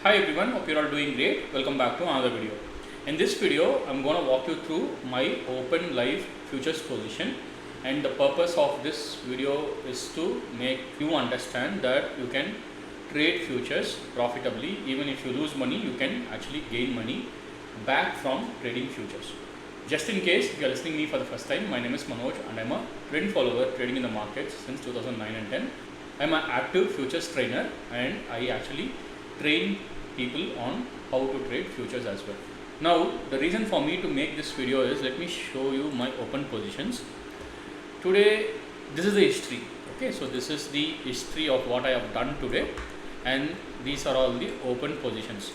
Hi everyone, hope you're all doing great. Welcome back to another video. In this video, I'm going to walk you through my open live futures position, and the purpose of this video is to make you understand that you can trade futures profitably. Even if you lose money, you can actually gain money back from trading futures. Just in case if you are listening to me for the first time, my name is Manoj and I'm a trend follower trading in the markets since 2009 and 10. I'm an active futures trainer and I actually train people on how to trade futures as well. Now the reason for me to make this video is, let me show you my open positions. Today this is the history. Okay, so this is the history of what I have done today, and these are all the open positions.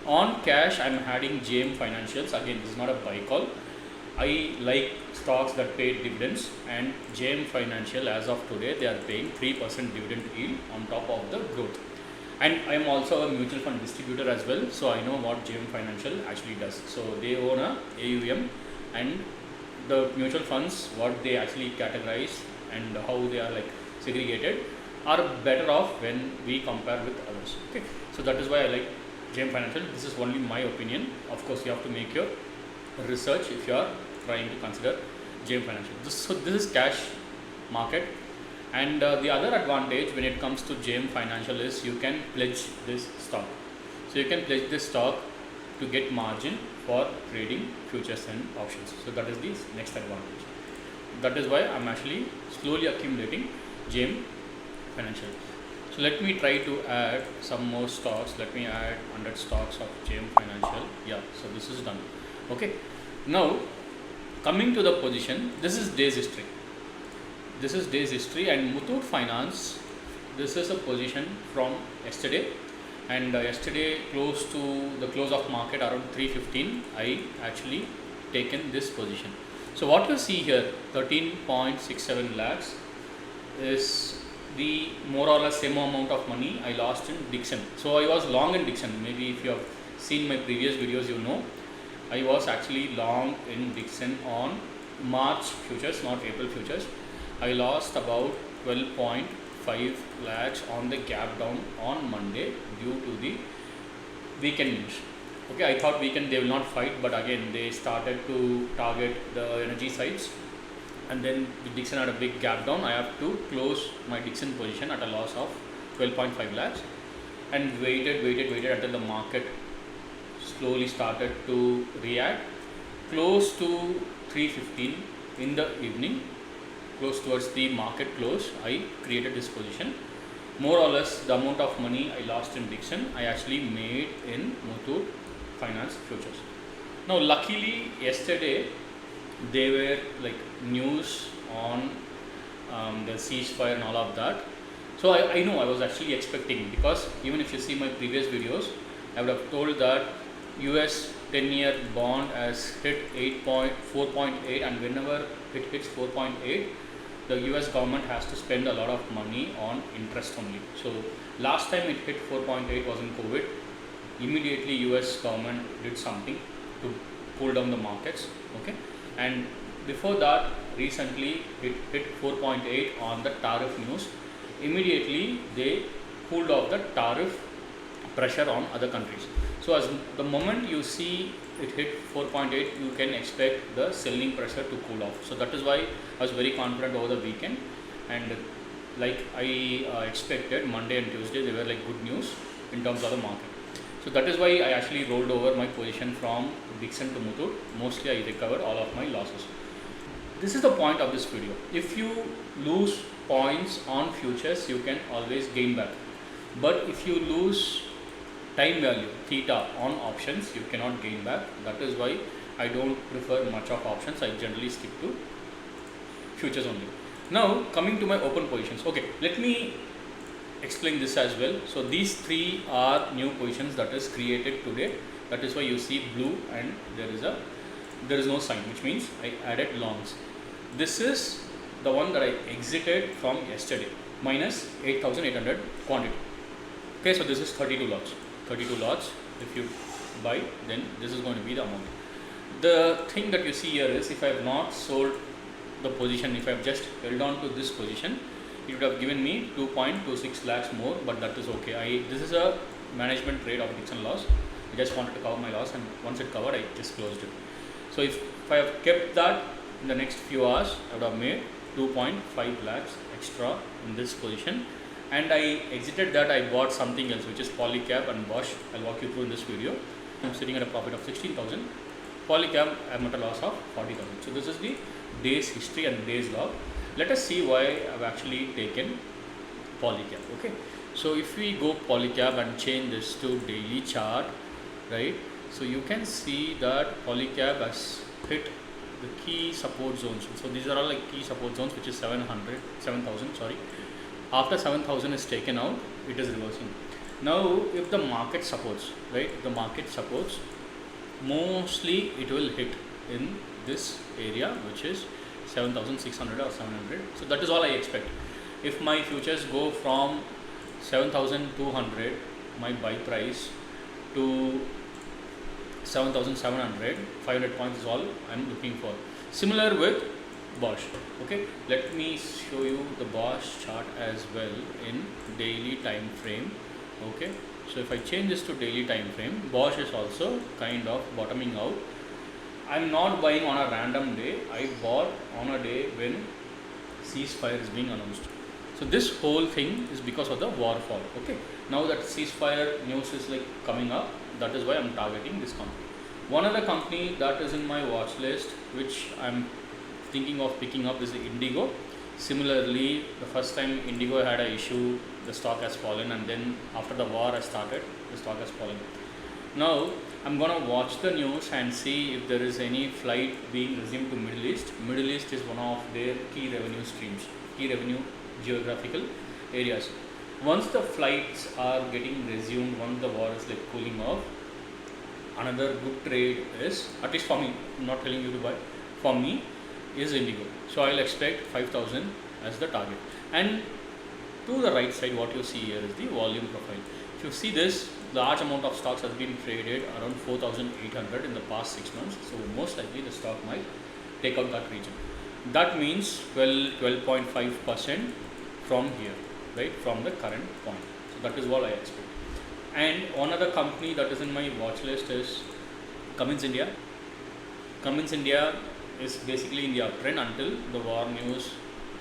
On cash, I'm adding JM Financials. Again, this is not a buy call. I like stocks that pay dividends, and JM Financial as of today they are paying 3% dividend yield on top of the growth. And I am also a mutual fund distributor as well, so I know what JM Financial actually does. So they own a AUM, and the mutual funds, what they actually categorize and how they are like segregated, are better off when we compare with others. Okay, so that is why I like JM Financial. This is only my opinion. Of course, you have to make your research if you are trying to consider JM Financial. So this is cash market. And the other advantage when it comes to JM Financial is you can pledge this stock. So you can pledge this stock to get margin for trading futures and options. So that is the next advantage. That is why I'm actually slowly accumulating JM Financial. So let me try to add some more stocks. Let me add 100 stocks of JM Financial. Yeah, so this is done. Okay. Now coming to the position, this is day's history. This is day's history, and Muthoot Finance, this is a position from yesterday, and yesterday close to the close of market around 3:15 I actually taken this position. So what you see here, 13.67 lakhs is the more or less same amount of money I lost in Dixon. So I was long in Dixon. Maybe if you have seen my previous videos, you know I was actually long in Dixon on March futures, not April futures. I lost about 12.5 lakhs on the gap down on Monday due to the weekend news. Okay, I thought weekend they will not fight, but again they started to target the energy sites, and then the Dixon had a big gap down. I have to close my Dixon position at a loss of 12.5 lakhs and waited until the market slowly started to react. Close to 3:15 in the evening, close towards the market close, I created this position. More or less the amount of money I lost in Dixon, I actually made in Muthoot Finance futures. Now luckily yesterday they were like news on the ceasefire and all of that. So I know I was actually expecting, because even if you see my previous videos, I would have told that US 10-year bond has hit 4.8, and whenever it hits 4.8, the US government has to spend a lot of money on interest only. So last time it hit 4.8 was in COVID. Immediately US government did something to cool down the markets. Okay, and before that recently it hit 4.8 on the tariff news. Immediately they cooled off the tariff pressure on other countries. So as the moment you see it hit 4.8, you can expect the selling pressure to cool off. So that is why I was very confident over the weekend, and like I expected, Monday and Tuesday they were like good news in terms of the market. So that is why I actually rolled over my position from Dixon to Muthoot. Mostly I recovered all of my losses. This is the point of this video. If you lose points on futures, you can always gain back. But if you lose time value theta on options, you cannot gain back. That is why I don't prefer much of options. I generally stick to futures only. Now coming to my open positions. Okay, let me explain this as well. So these three are new positions that is created today. That is why you see blue and there is no sign, which means I added longs. This is the one that I exited from yesterday, minus 8,800 quantity. Okay, so this is 32 lots. 32 lots. If you buy, then this is going to be the amount. The thing that you see here is, if I have not sold the position, if I have just held on to this position, it would have given me 2.26 lakhs more, but that is okay. This is a management trade of Dixon loss. I just wanted to cover my loss, and once it covered, I just closed it. So if I have kept that in the next few hours, I would have made 2.5 lakhs extra in this position. And I exited that. I bought something else, which is Polycab and Bosch. I'll walk you through in this video. I'm sitting at a profit of 16,000. Polycab, I'm at a loss of 40,000. So this is the day's history and day's log. Let us see why I've actually taken Polycab. Okay. So if we go Polycab and change this to daily chart, right? So you can see that Polycab has hit the key support zones. So these are all like key support zones, which is 7,000. Sorry. After 7,000 is taken out, it is reversing. Now, if the market supports, right? The market supports, mostly it will hit in this area, which is 7,600 or 700. So that is all I expect. If my futures go from 7,200, my buy price, to 7,700, 500 points is all I'm looking for. Similar with Bosch. Okay, let me show you the Bosch chart as well in daily time frame. Okay, so if I change this to daily time frame, Bosch is also kind of bottoming out. I'm not buying on a random day. I bought on a day when ceasefire is being announced. So this whole thing is because of the war fall. Okay, now that ceasefire news is like coming up, that is why I'm targeting this company. One other company that is in my watch list, which I'm thinking of picking up, is the Indigo. Similarly, the first time Indigo had an issue, the stock has fallen, and then after the war has started, the stock has fallen. Now I'm gonna watch the news and see if there is any flight being resumed to Middle East. Middle East is one of their key revenue streams, key revenue geographical areas. Once the flights are getting resumed, once the war is like cooling off, another good trade is, at least for me, I'm not telling you to buy, for me, is Indigo. So I'll expect 5,000 as the target. And to the right side, what you see here is the volume profile. If you see this, large amount of stocks has been traded around 4,800 in the past 6 months. So most likely the stock might take out that region. That means 12.5% from here, right, from the current point. So that is what I expect. And one other company that is in my watch list is Cummins India. Cummins India is basically in the uptrend until the war news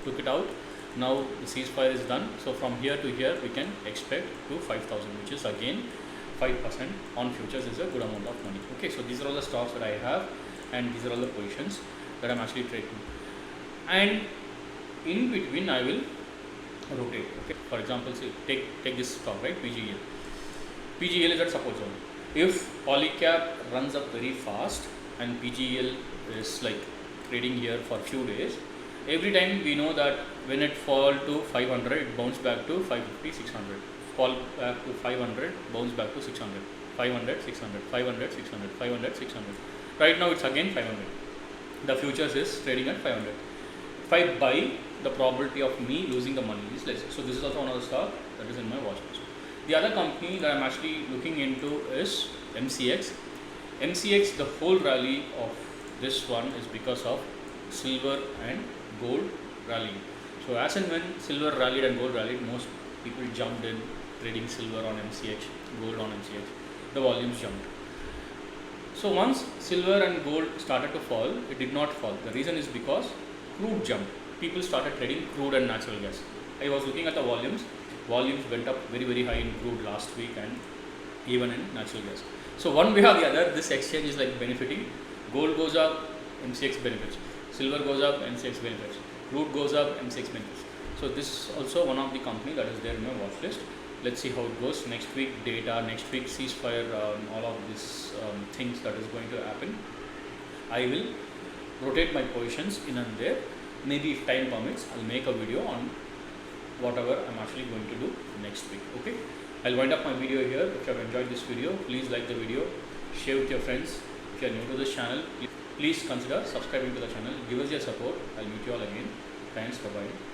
took it out. Now the ceasefire is done. So from here to here, we can expect to 5,000, which is again 5% on futures is a good amount of money. Okay, so these are all the stocks that I have, and these are all the positions that I'm actually trading. And in between, I will rotate. Okay, for example, say take this stock, right, PGL. PGL is at support zone. If Polycab runs up very fast and PGL is like trading here for a few days, every time we know that when it fall to 500, it bounce back to 550, 600. Fall back to 500, bounce back to 600. 500, 600, 500, 600, 500, 600. Right now it's again 500. The futures is trading at 500. If I buy, the probability of me losing the money is less. So this is also another stock that is in my watch list. The other company that I'm actually looking into is MCX. MCX, the whole rally of this one is because of silver and gold rallying. So as and when silver rallied and gold rallied, most people jumped in trading silver on MCX, gold on MCX. The volumes jumped. So once silver and gold started to fall, it did not fall. The reason is because crude jumped. People started trading crude and natural gas. I was looking at the volumes. Volumes went up very, very high in crude last week and even in natural gas. So one way or the other, this exchange is like benefiting. Gold goes up, MCX benefits. Silver goes up, MCX benefits. Crude goes up, MCX benefits. So this is also one of the company that is there in my watch list. Let's see how it goes. Next week data, next week ceasefire, all of these things that is going to happen. I will rotate my positions in and there. Maybe if time permits, I'll make a video on whatever I'm actually going to do next week. Okay, I'll wind up my video here. If you have enjoyed this video, please like the video, share with your friends. If you are new to this channel, please consider subscribing to the channel. Give us your support. I'll meet you all again. Thanks. Bye bye.